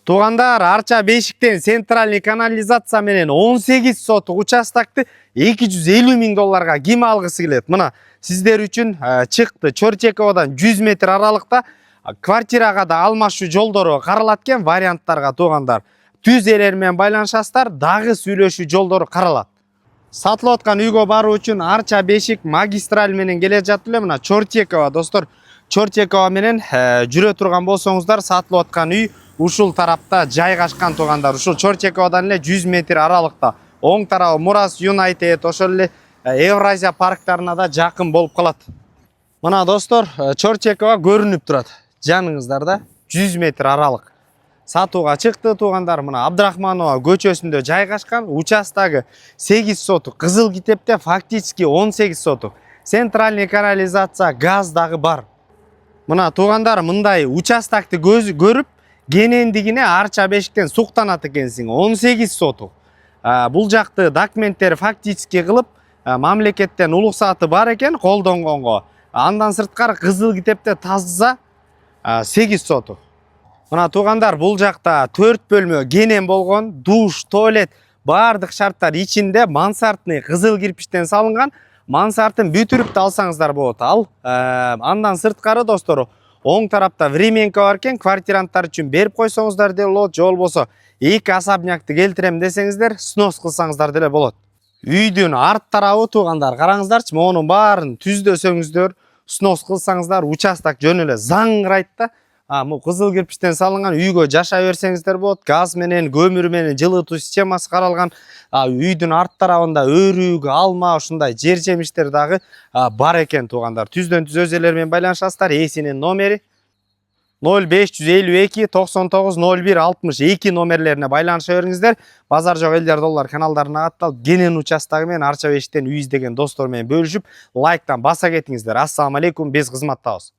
Туугандар, Арча Бешиктен центральный канализация менен 18 сотук участокты 250 миң долларга ким алгысы келет? Мына сиздер үчүн чыкты. Чорчековадан 100 метр аралыкта квартирага да алмашуу жолдору каралат экен. Варианттарга туугандар түз элер менен байланышасыздар, дагы сүйлөшүү жолдору каралат. Сатылып аткан үйгө баруу үчүн Арча Бешик магистраль менен келе жатып эле мына Чорчекова достор. Чорчекова менен жүрө турган болсоңуздар, сатылып аткан үй ушул тарапта жайгашкан туугандар. Ушул Чорчековадан эле 100 метр аралыкта. Оң тарабы Мурас Юнайтед, ошол эле Евразия парктарына да жакын болуп калат. Мына достор, Чорчекова көрүнүп турат. Жаныңыздарда 100 метр аралык. Сатууга чыкты туугандар. Мына Абдрахманова көчөсүндө жайгашкан. Участогу 8 сотук, Кызыл Китепте фактически 18 сотук. Центральный канализация, газ дагы бар. Мына туугандар, мындай участокты көрүп, кенендигине Арча Бешиктен суктанат экенсиң. 18 сотук. Бул жакты документтери фактически кылып, мамлекеттен улуксаты бар экен колдонгонго. Андан сырткары Кызыл Китепте таза 8 сотук. Мына туугандар, бул жакта 4 бөлмө кенен болгон, душ, туалет, бардык шарттар ичинде, мансартный кызыл кирпичтен салынган. Мансартын бүтүрүп да алсаңыздар болот. Андан сырткары достор, оң тарапта временка бар экен, квартиранттар үчүн берип койсоңуздар деле болот, же болбосо 2 особнякты келтирем десеңиздер, снос кылсаңыздар деле болот. Үйдүн арт тарабы туугандар, караңыздарчы, монун баарын түздөсөңүздөр, снос кылсаңыздар, участок жөн эле заңгырайт да. Бул кызыл кирпичтен салынган, үйгө жашай берсеңиздер болот. Газ менен, көмүр менен жылытуу системасы каралган. Үйдүн арт тарабында өрүк, алма, ушундай жер жемиштер дагы бар экен туугандар. Түздөн түз өз элер менен байланышасыздар. Эсинин номери 0552 99 01 62 номерлерине байланыша бериңиздер. Базар жок элдер доллар каналдарына катталып, кенен участогу менен Арча Бешиктен үй издеген достор менен бөлүшүп, лайктан баса кетиңиздер. Ассаламу алейкум, биз кызматтабыз.